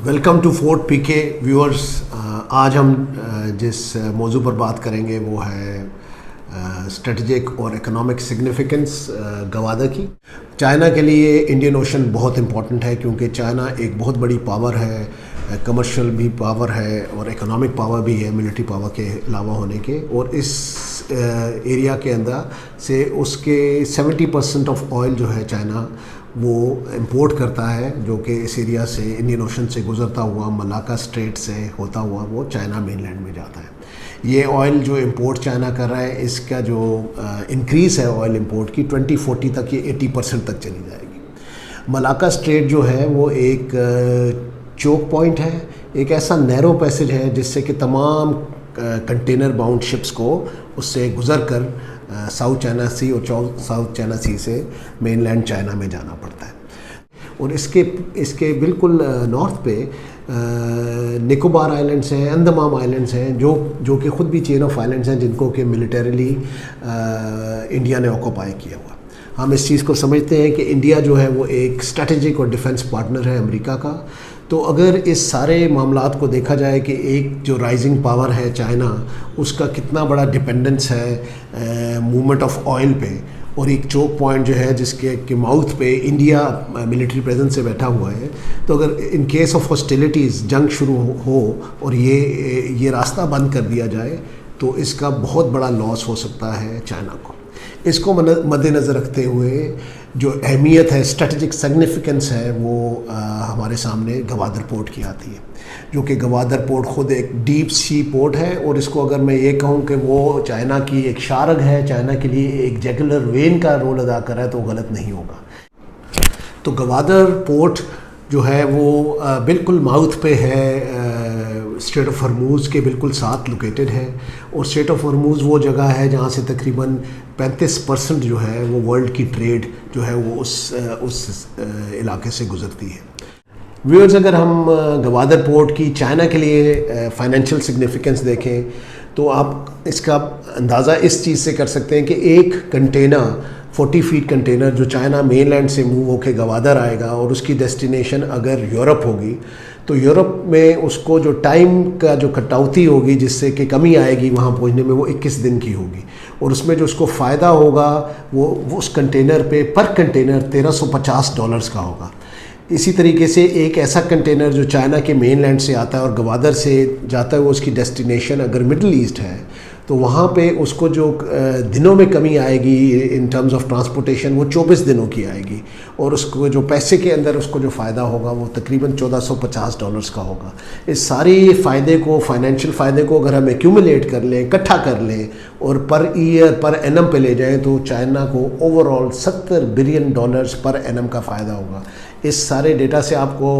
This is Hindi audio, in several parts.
Welcome to fort PK viewers. आज हम जिस मौजू पर बात करेंगे वो है स्ट्रेटजिक और इकोनॉमिक सिग्निफिकेंस गवादा की। चाइना के लिए इंडियन ओशन बहुत इम्पॉर्टेंट है क्योंकि चाइना एक बहुत बड़ी पावर है, कमर्शियल भी पावर है और इकोनॉमिक पावर भी है मिलिट्री पावर के अलावा होने के। और इस एरिया के अंदर से उसके 70% ऑफ ऑयल जो है चाइना वो इंपोर्ट करता है, जो कि इस एरिया से इंडियन ओशन से गुजरता हुआ मलाक्का स्ट्रेट से होता हुआ वो चाइना मेनलैंड में जाता है। ये ऑयल जो इंपोर्ट चाइना कर रहा है, इसका जो इंक्रीज़ है ऑयल इंपोर्ट की 2040 तक ये 80% तक चली जाएगी। मलाक्का स्ट्रेट जो है वो एक चोक पॉइंट है, एक ऐसा नैरो पैसेज है जिससे कि तमाम कंटेनर बाउंड शिप्स को उससे गुज़र कर साउथ चाइना सी और साउथ चाइना सी से मेनलैंड चाइना में जाना पड़ता है। और इसके बिल्कुल नॉर्थ पे निकोबार आइलैंड्स हैं, अंडमान आइलैंड्स हैं, जो कि ख़ुद भी चेन ऑफ आइलैंड्स हैं जिनको कि मिलिटरीली इंडिया ने ऑक्यूपाई किया हुआ। हम इस चीज़ को समझते हैं कि इंडिया जो है वो एक स्ट्रेटेजिक और डिफेंस पार्टनर है अमेरिका का। तो अगर इस सारे मामलात को देखा जाए कि एक जो राइजिंग पावर है चाइना, उसका कितना बड़ा डिपेंडेंस है मूवमेंट ऑफ ऑयल पे, और एक चोक पॉइंट जो है जिसके के माउथ पे इंडिया मिलिट्री प्रेजेंस से बैठा हुआ है, तो अगर इन केस ऑफ हॉस्टिलिटीज़ जंग शुरू हो और ये रास्ता बंद कर दिया जाए तो इसका बहुत बड़ा लॉस हो सकता है चाइना को। इसको मद्देनज़र रखते हुए जो अहमियत है, स्ट्रेटजिक सिग्निफिकेंस है, वो हमारे सामने गवादर पोर्ट की आती है, जो कि गवादर पोर्ट ख़ुद एक डीप सी पोर्ट है। और इसको अगर मैं ये कहूँ कि वो चाइना की एक शारग है, चाइना के लिए एक जगुलर वेन का रोल अदा कर रहा है, तो गलत नहीं होगा। तो गवादर पोर्ट जो है वो बिल्कुल माउथ पे है, स्ट्रेट ऑफ हॉर्मूज़ के बिल्कुल साथ लोकेटेड है। और स्ट्रेट ऑफ हॉर्मूज़ वो जगह है जहाँ से तकरीबन 35% जो है वो वर्ल्ड की ट्रेड जो है वो उस इलाके से गुज़रती है। व्यूअर्स, अगर हम गवादर पोर्ट की चाइना के लिए फाइनेंशियल सिग्निफिकेंस देखें तो आप इसका अंदाज़ा इस चीज़ से कर सकते हैं कि एक कंटेनर 40 फीट कंटेनर जो चाइना मेनलैंड से मूव होकर गवादर आएगा और उसकी डेस्टिनेशन अगर यूरोप होगी, तो यूरोप में उसको जो टाइम का जो कटौती होगी, जिससे कि कमी आएगी वहाँ पहुँचने में, वो 21 दिन की होगी। और उसमें जो उसको फ़ायदा होगा वो उस कंटेनर पे पर कंटेनर $1350 का होगा। इसी तरीके से एक ऐसा कंटेनर जो चाइना के मेनलैंड से आता है और गवादर से जाता है, वो उसकी डेस्टिनेशन अगर मिडल ईस्ट है, तो वहाँ पे उसको जो दिनों में कमी आएगी इन टर्म्स ऑफ ट्रांसपोर्टेशन, वो 24 दिनों की आएगी। और उसको जो पैसे के अंदर उसको जो फ़ायदा होगा वो तकरीबन $1450 का होगा। इस सारी फ़ायदे को, फाइनेंशियल फ़ायदे को अगर हम एक्यूमुलेट कर लें, इकट्ठा कर लें और पर ईयर पर एनम पे ले जाएं, तो चाइना को ओवरऑल $70 बिलियन पर एनम का फ़ायदा होगा। इस सारे डेटा से आपको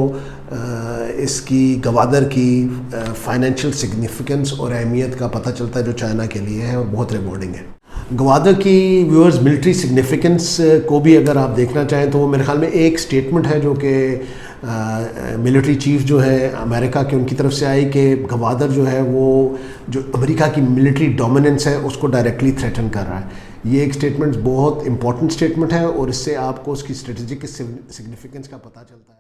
इसकी गवादर की फाइनेंशियल सिग्निफिकेंस और अहमियत का पता चलता है, जो चाइना के लिए है और बहुत रिवॉर्डिंग है। गवादर की व्यूअर्स मिलिट्री सिग्निफिकेंस को भी अगर आप देखना चाहें तो वो मेरे ख्याल में एक स्टेटमेंट है जो कि मिलिट्री चीफ जो है अमेरिका के, उनकी तरफ से आई कि गवादर जो है वो जो अमेरिका की मिलिट्री डोमिनेंस है उसको डायरेक्टली थ्रेटन कर रहा है। ये एक स्टेटमेंट बहुत इंपॉर्टेंट स्टेटमेंट है और इससे आपको उसकी स्ट्रेटजिक सिग्निफिकेंस का पता चलता है।